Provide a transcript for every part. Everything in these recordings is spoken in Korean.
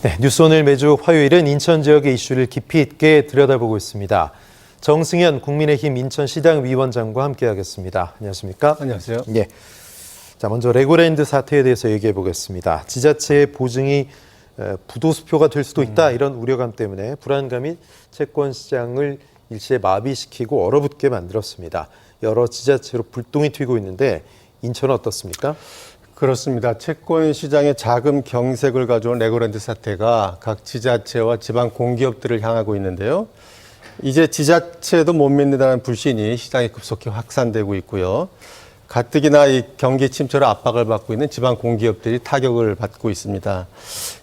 네, 뉴스오늘 매주 화요일은 인천 지역의 이슈를 깊이 있게 들여다보고 있습니다. 정승현 국민의힘 인천시당 위원장과 함께하겠습니다. 안녕하십니까? 안녕하세요. 예. 자, 먼저 레고랜드 사태에 대해서 얘기해 보겠습니다. 지자체의 보증이 부도수표가 될 수도 있다 이런 우려감 때문에 불안감이 채권 시장을 일시에 마비시키고 얼어붙게 만들었습니다. 여러 지자체로 불똥이 튀고 있는데 인천은 어떻습니까? 그렇습니다. 채권 시장의 자금 경색을 가져온 레고랜드 사태가 각 지자체와 지방 공기업들을 향하고 있는데요. 이제 지자체도 못 믿는다는 불신이 시장에 급속히 확산되고 있고요. 가뜩이나 이 경기 침체로 압박을 받고 있는 지방 공기업들이 타격을 받고 있습니다.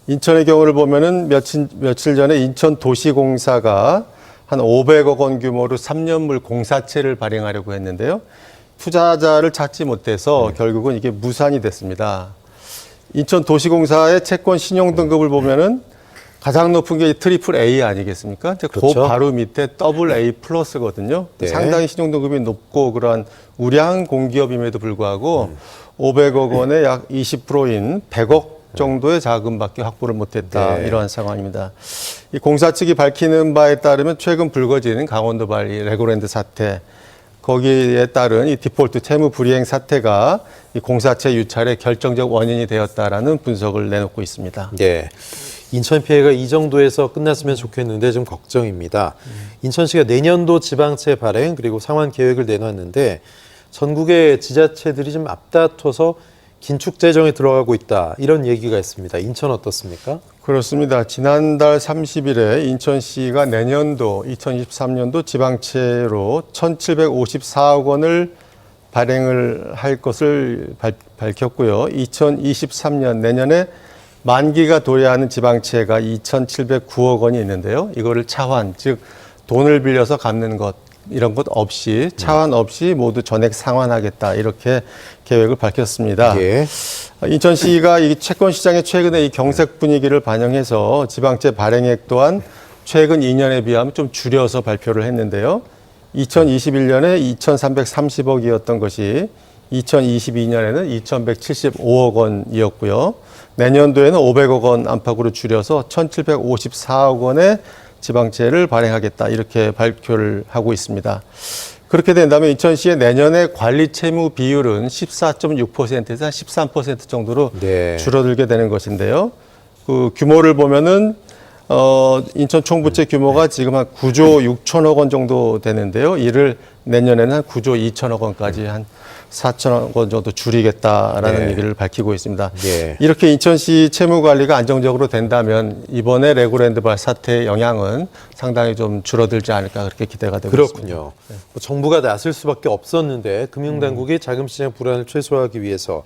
인천의 경우를 보면은 며칠 전에 인천도시공사가 한 500억 원 규모로 3년물 공사채를 발행하려고 했는데요. 투자자를 찾지 못해서 결국은 이게 무산이 됐습니다. 인천도시공사의 채권 신용 등급을 보면은 가장 높은 게 트리플 A 아니겠습니까? 그렇죠. 그 바로 밑에 더블 A 플러스거든요. 네. 상당히 신용 등급이 높고 그러한 우량 공기업임에도 불구하고 500억 원의 약 20%인 100억 정도의 자금밖에 확보를 못했다. 네. 이러한 상황입니다. 이 공사 측이 밝히는 바에 따르면 최근 불거진 강원도 발리 레고랜드 사태, 거기에 따른 이 디폴트 채무 불이행 사태가 이 공사채 유찰의 결정적 원인이 되었다라는 분석을 내놓고 있습니다. 예. 인천 피해가 이 정도에서 끝났으면 좋겠는데 좀 걱정입니다. 인천시가 내년도 지방채 발행 그리고 상환 계획을 내놨는데 전국의 지자체들이 좀 앞다퉈서 긴축 재정에 들어가고 있다 이런 얘기가 있습니다. 인천 어떻습니까? 그렇습니다. 지난달 30일에 인천시가 내년도 2023년도 지방채로 1,754억 원을 발행을 할 것을 밝혔고요. 2023년 내년에 만기가 도래하는 지방채가 2,709억 원이 있는데요. 이거를 차환, 즉 돈을 빌려서 갚는 것 이런 것 없이 차환 없이 모두 전액 상환하겠다 이렇게 계획을 밝혔습니다. 예. 인천시가 이 채권 시장의 최근의 이 경색 분위기를 반영해서 지방채 발행액 또한 최근 2년에 비하면 좀 줄여서 발표를 했는데요. 2021년에 2,330억이었던 것이 2022년에는 2,175억 원이었고요. 내년도에는 500억 원 안팎으로 줄여서 1,754억 원의 지방채를 발행하겠다 이렇게 발표를 하고 있습니다. 그렇게 된다면 인천시의 내년에 관리 채무 비율은 14.6%에서 한 13% 정도로 네. 줄어들게 되는 것인데요. 그 규모를 보면은 인천 총부채 규모가 지금 한 9조 6천억 원 정도 되는데요. 이를 내년에는 한 9조 2천억 원까지 한 4천억 원 정도 줄이겠다라는 네. 얘기를 밝히고 있습니다. 예. 이렇게 인천시 채무 관리가 안정적으로 된다면 이번에 레고랜드 발 사태의 영향은 상당히 좀 줄어들지 않을까 그렇게 기대가 되고 있습니다. 그렇군요. 뭐 정부가 나설 수밖에 없었는데 금융당국이 자금시장 불안을 최소화하기 위해서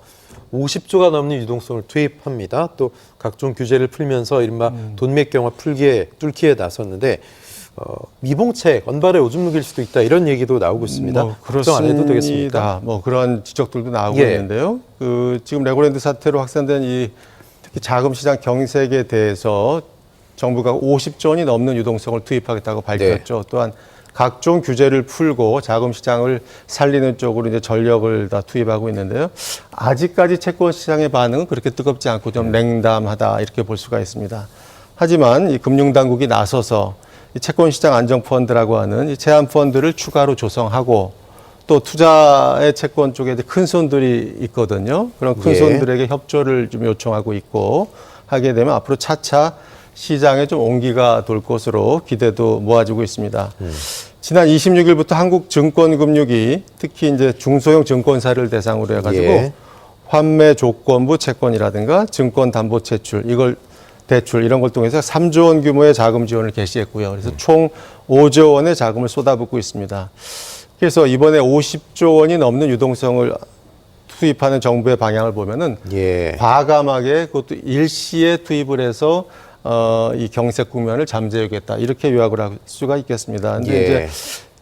50조가 넘는 유동성을 투입합니다. 또 각종 규제를 풀면서 이른바 돈맥경화 뚫기에 나섰는데 미봉책, 언발에 오줌 누길 수도 있다 이런 얘기도 나오고 있습니다. 걱정 안 해도 되겠습니까? 뭐 그런 지적들도 나오고 예. 있는데요. 지금 레고랜드 사태로 확산된 이 특히 자금시장 경색에 대해서 정부가 50조 원이 넘는 유동성을 투입하겠다고 밝혔죠. 또한 각종 규제를 풀고 자금시장을 살리는 쪽으로 이제 전력을 다 투입하고 있는데요. 아직까지 채권 시장의 반응은 그렇게 뜨겁지 않고 좀 냉담하다 이렇게 볼 수가 있습니다. 하지만 이 금융당국이 나서서 이 채권시장 안정펀드라고 하는 이 제한펀드를 추가로 조성하고 또 투자의 채권 쪽에 큰 손들이 있거든요. 그런 큰 예. 손들에게 협조를 좀 요청하고 있고 하게 되면 앞으로 차차 시장에 좀 온기가 돌 것으로 기대도 모아지고 있습니다. 지난 26일부터 한국증권금융이 특히 이제 중소형 증권사를 대상으로 해가지고 예. 환매 조건부 채권이라든가 증권담보대출 대출 이런 걸 통해서 3조 원 규모의 자금 지원을 개시했고요. 그래서 총 5조 원의 자금을 쏟아붓고 있습니다. 그래서 이번에 50조 원이 넘는 유동성을 투입하는 정부의 방향을 보면은 예. 과감하게 그것도 일시에 투입을 해서 이 경색 국면을 잠재우겠다 이렇게 요약을 할 수가 있겠습니다. 근데 예. 이제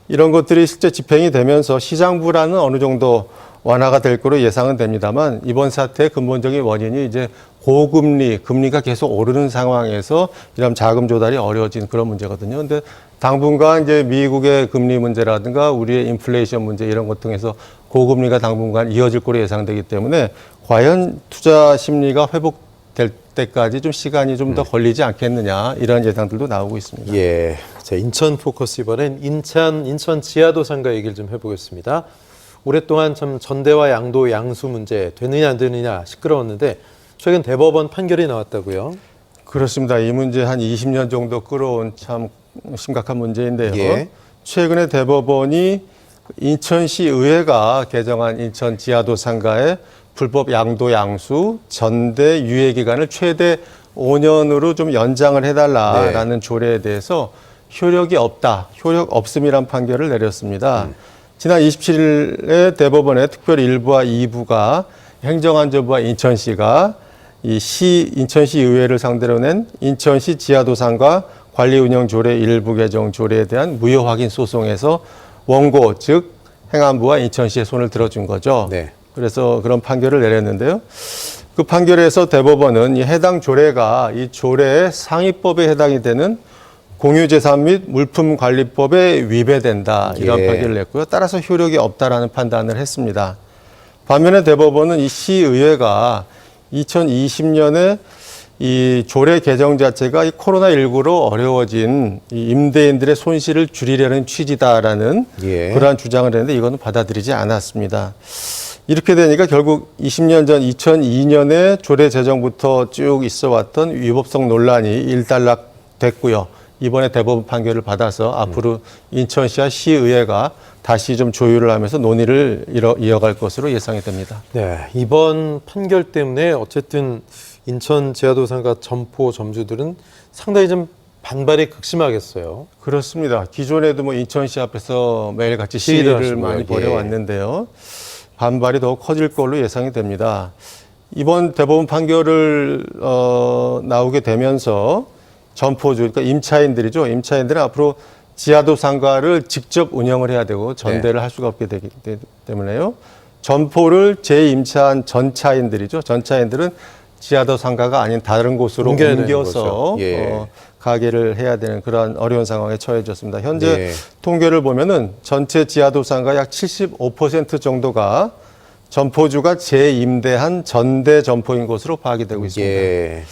이런 것들이 실제 집행이 되면서 시장 불안은 어느 정도 완화가 될 거로 예상은 됩니다만 이번 사태의 근본적인 원인이 이제 고금리, 금리가 계속 오르는 상황에서 이런 자금 조달이 어려워진 그런 문제거든요. 근데 당분간 이제 미국의 금리 문제라든가 우리의 인플레이션 문제 이런 것 등에서 고금리가 당분간 이어질 거로 예상되기 때문에 과연 투자 심리가 회복될 때까지 좀 시간이 좀 더 걸리지 않겠느냐 이런 예상들도 나오고 있습니다. 예. 자, 인천 포커스 이번엔 인천 지하도상가 얘기를 좀 해보겠습니다. 오랫동안 참 전대와 양도 양수 문제 되느냐 안 되느냐 시끄러웠는데 최근 대법원 판결이 나왔다고요? 그렇습니다. 이 문제 한 20년 정도 끌어온 참 심각한 문제인데요. 예. 최근에 대법원이 인천시 의회가 개정한 인천 지하도상가의 불법 양도 양수 전대 유예 기간을 최대 5년으로 좀 연장을 해달라라는 조례에 대해서 효력 없음이란 판결을 내렸습니다. 지난 27일에 대법원의 특별 1부와 2부가 행정안전부와 인천시가 인천시 의회를 상대로 낸 인천시 지하도상가 관리운영조례 일부 개정 조례에 대한 무효 확인 소송에서 원고 즉 행안부와 인천시의 손을 들어준 거죠. 네. 그래서 그런 판결을 내렸는데요. 그 판결에서 대법원은 이 해당 조례가 이 조례의 상위법에 해당이 되는 공유재산 및 물품관리법에 위배된다 이런 예. 판결을 냈고요. 따라서 효력이 없다라는 판단을 했습니다. 반면에 대법원은 이 시의회가 2020년에 이 조례 개정 자체가 이 코로나19로 어려워진 이 임대인들의 손실을 줄이려는 취지다라는 예. 그러한 주장을 했는데 이거는 받아들이지 않았습니다. 이렇게 되니까 결국 20년 전 2002년에 조례 제정부터 쭉 있어 왔던 위법성 논란이 일단락됐고요. 이번에 대법원 판결을 받아서 앞으로 인천시와 시의회가 다시 좀 조율을 하면서 논의를 이어갈 것으로 예상이 됩니다. 네, 이번 판결 때문에 어쨌든 인천 지하도상가 점포 점주들은 상당히 좀 반발이 극심하겠어요. 그렇습니다. 기존에도 뭐 인천시 앞에서 매일같이 시위를 시위를 많이 하시고요. 벌여왔는데요. 반발이 더 커질 걸로 예상이 됩니다. 이번 대법원 판결을 나오게 되면서 점포주, 그러니까 임차인들이죠. 임차인들은 앞으로 지하도 상가를 직접 운영을 해야 되고 전대를 할 수가 없게 되기 때문에요. 점포를 재임차한 전차인들이죠. 전차인들은 지하도 상가가 아닌 다른 곳으로 옮겨야 되는 옮겨서 거죠. 예. 가게를 해야 되는 그런 어려운 상황에 처해졌습니다. 현재 네. 통계를 보면은 전체 지하도 상가 약 75% 정도가 점포주가 재임대한 전대 점포인 것으로 파악이 되고 있습니다. 예.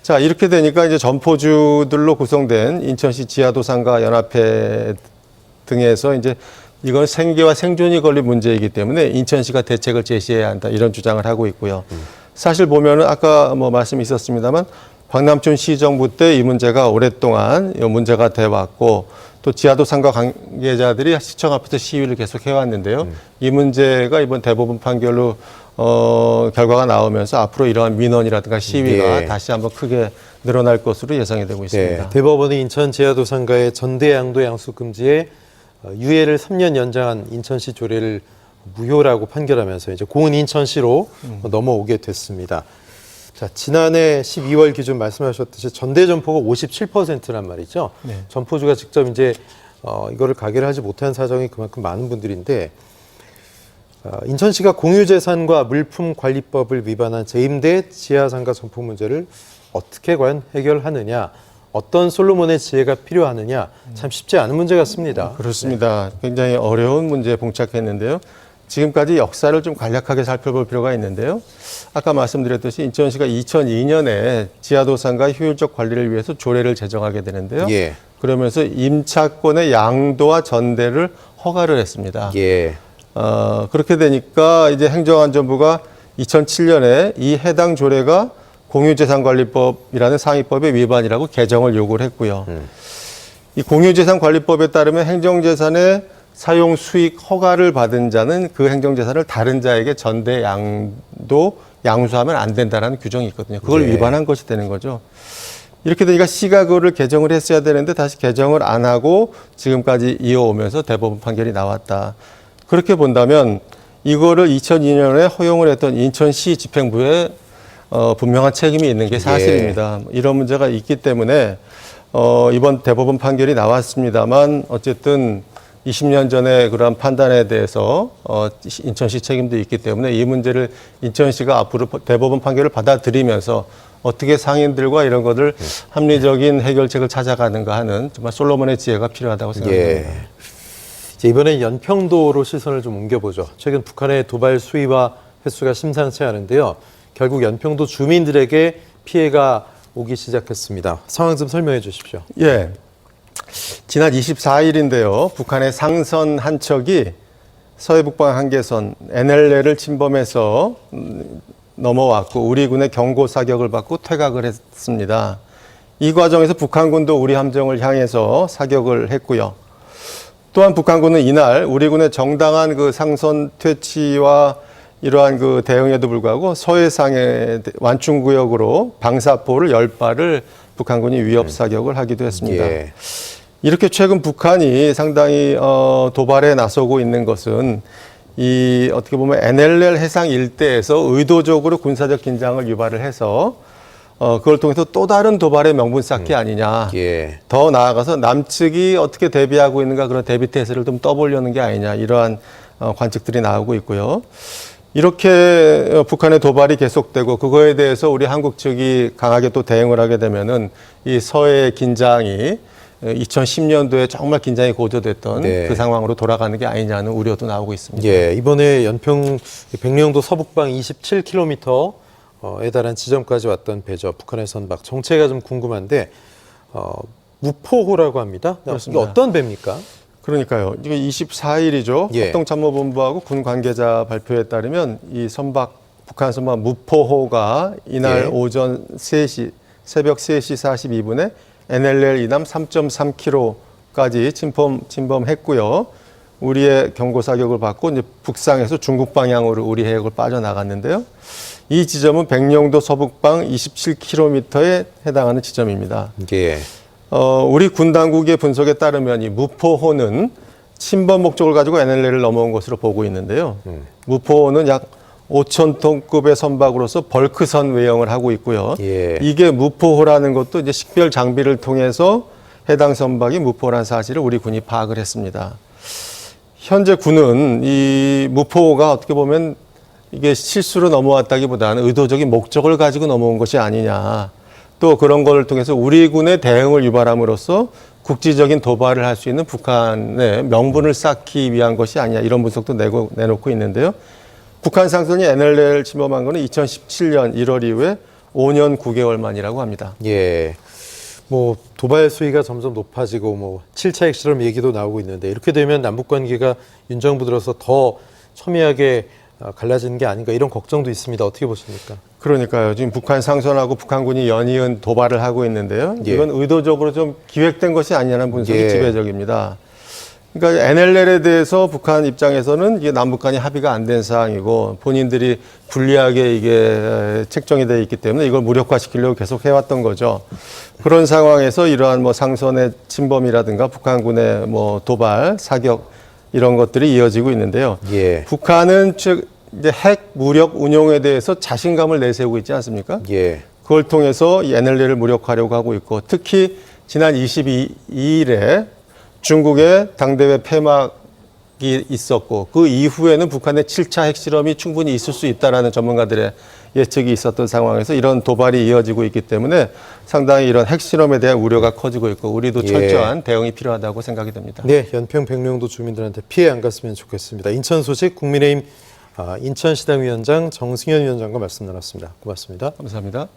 자, 이렇게 되니까 이제 점포주들로 구성된 인천시 지하도상가 연합회 등에서 이제 이건 생계와 생존이 걸린 문제이기 때문에 인천시가 대책을 제시해야 한다 이런 주장을 하고 있고요. 사실 보면은 아까 뭐 말씀이 있었습니다만 박남춘 시정부 때 이 문제가 오랫동안 문제가 돼 왔고 또 지하도상가 관계자들이 시청 앞에서 시위를 계속 해왔는데요. 이 문제가 이번 대법원 판결로 결과가 나오면서 앞으로 이러한 민원이라든가 시위가 예. 다시 한번 크게 늘어날 것으로 예상이 되고 있습니다. 네, 대법원이 인천 지하도상가의 전대 양도 양수 금지에 유예를 3년 연장한 인천시 조례를 무효라고 판결하면서 이제 공은 인천시로 넘어오게 됐습니다. 자, 지난해 12월 기준 말씀하셨듯이 전대 점포가 57%란 말이죠. 네. 점포주가 직접 이제 이거를 가게를 하지 못한 사정이 그만큼 많은 분들인데 인천시가 공유재산과 물품관리법을 위반한 재임대 지하상가 점포 문제를 어떻게 과연 해결하느냐, 어떤 솔로몬의 지혜가 필요하느냐 참 쉽지 않은 문제 같습니다. 그렇습니다. 굉장히 어려운 문제에 봉착했는데요. 지금까지 역사를 좀 간략하게 살펴볼 필요가 있는데요. 아까 말씀드렸듯이 인천시가 2002년에 지하도상가 효율적 관리를 위해서 조례를 제정하게 되는데요. 예. 그러면서 임차권의 양도와 전대를 허가를 했습니다. 예. 그렇게 되니까 이제 행정안전부가 2007년에 이 해당 조례가 공유재산관리법이라는 상위법의 위반이라고 개정을 요구를 했고요. 이 공유재산관리법에 따르면 행정재산의 사용 수익 허가를 받은 자는 그 행정재산을 다른 자에게 전대 양도 양수하면 안 된다는 규정이 있거든요. 그걸 네. 위반한 것이 되는 거죠. 이렇게 되니까 시가 그거를 개정을 했어야 되는데 다시 개정을 안 하고 지금까지 이어오면서 대법원 판결이 나왔다. 그렇게 본다면 이거를 2002년에 허용을 했던 인천시 집행부에 분명한 책임이 있는 게 사실입니다. 이런 문제가 있기 때문에 이번 대법원 판결이 나왔습니다만 어쨌든 20년 전에 그러한 판단에 대해서 인천시 책임도 있기 때문에 이 문제를 인천시가 앞으로 대법원 판결을 받아들이면서 어떻게 상인들과 이런 것을 합리적인 해결책을 찾아가는가 하는 정말 솔로몬의 지혜가 필요하다고 생각합니다. 예. 이제 이번엔 연평도로 시선을 좀 옮겨보죠. 최근 북한의 도발 수위와 횟수가 심상치 않은데요. 결국 연평도 주민들에게 피해가 오기 시작했습니다. 상황 좀 설명해 주십시오. 예. 지난 24일인데요. 북한의 상선 한 척이 서해북방 한계선 NLL을 침범해서 넘어왔고 우리 군의 경고 사격을 받고 퇴각을 했습니다. 이 과정에서 북한군도 우리 함정을 향해서 사격을 했고요. 또한 북한군은 이날 우리 군의 정당한 그 상선 퇴치와 이러한 그 대응에도 불구하고 서해상의 완충구역으로 방사포를 10발을 북한군이 위협 사격을 하기도 했습니다. 예. 이렇게 최근 북한이 상당히 도발에 나서고 있는 것은 이 어떻게 보면 NLL 해상 일대에서 의도적으로 군사적 긴장을 유발을 해서 그걸 통해서 또 다른 도발의 명분 쌓기 아니냐. 예. 더 나아가서 남측이 어떻게 대비하고 있는가 그런 대비 태세를 좀 떠보려는 게 아니냐 이러한 관측들이 나오고 있고요. 이렇게 북한의 도발이 계속되고 그거에 대해서 우리 한국 측이 강하게 또 대응을 하게 되면은 이 서해 긴장이 2010년도에 정말 긴장이 고조됐던 네. 그 상황으로 돌아가는 게 아니냐는 우려도 나오고 있습니다. 예, 이번에 연평 백령도 서북방 27km에 달한 지점까지 왔던 배죠. 북한의 선박 정체가 좀 궁금한데 무포호라고 합니다. 그렇습니다. 이게 어떤 배입니까? 그러니까요. 이게 24일이죠. 예. 합동참모본부하고 군 관계자 발표에 따르면 이 선박 북한 선박 무포호가 이날 예. 오전 3시 새벽 3시 42분에 NLL 이남 3.3km까지 침범했고요. 우리의 경고 사격을 받고 이제 북상에서 중국 방향으로 우리 해역을 빠져나갔는데요. 이 지점은 백령도 서북방 27km에 해당하는 지점입니다. 예. 우리 군 당국의 분석에 따르면 이 무포호는 침범 목적을 가지고 NLL을 넘어온 것으로 보고 있는데요. 무포호는 약 5,000톤급의 선박으로서 벌크선 외형을 하고 있고요. 예. 이게 무포호라는 것도 이제 식별 장비를 통해서 해당 선박이 무포라는 사실을 우리 군이 파악을 했습니다. 현재 군은 이 무포호가 어떻게 보면 이게 실수로 넘어왔다기보다는 의도적인 목적을 가지고 넘어온 것이 아니냐. 또 그런 걸 통해서 우리 군의 대응을 유발함으로써 국지적인 도발을 할 수 있는 북한의 명분을 쌓기 위한 것이 아니냐. 이런 분석도 내놓고 있는데요. 북한 상선이 NLL 침범한 것은 2017년 1월 이후에 5년 9개월 만이라고 합니다. 예. 뭐 도발 수위가 점점 높아지고 뭐 7차 핵실험 얘기도 나오고 있는데 이렇게 되면 남북 관계가 윤 정부 들어서 더 첨예하게 갈라지는 게 아닌가 이런 걱정도 있습니다. 어떻게 보십니까? 그러니까요. 지금 북한 상선하고 북한군이 연이은 도발을 하고 있는데요. 예. 이건 의도적으로 좀 기획된 것이 아니냐는 분석이 예. 지배적입니다. 그러니까 NLL에 대해서 북한 입장에서는 이게 남북 간이 합의가 안 된 사항이고 본인들이 불리하게 이게 책정이 되어 있기 때문에 이걸 무력화시키려고 계속 해왔던 거죠. 그런 상황에서 이러한 뭐 상선의 침범이라든가 북한군의 뭐 도발, 사격 이런 것들이 이어지고 있는데요. 예. 북한은 즉 이제 핵 무력 운용에 대해서 자신감을 내세우고 있지 않습니까? 예. 그걸 통해서 이 NLL을 무력화하려고 하고 있고 특히 지난 22일에 중국의 당대회 폐막이 있었고 그 이후에는 북한의 7차 핵실험이 충분히 있을 수 있다라는 전문가들의 예측이 있었던 상황에서 이런 도발이 이어지고 있기 때문에 상당히 이런 핵실험에 대한 우려가 커지고 있고 우리도 예. 철저한 대응이 필요하다고 생각이 됩니다. 네, 연평 백령도 주민들한테 피해 안 갔으면 좋겠습니다. 인천 소식 국민의힘 인천시당위원장 정승현 위원장과 말씀 나눴습니다. 고맙습니다. 감사합니다.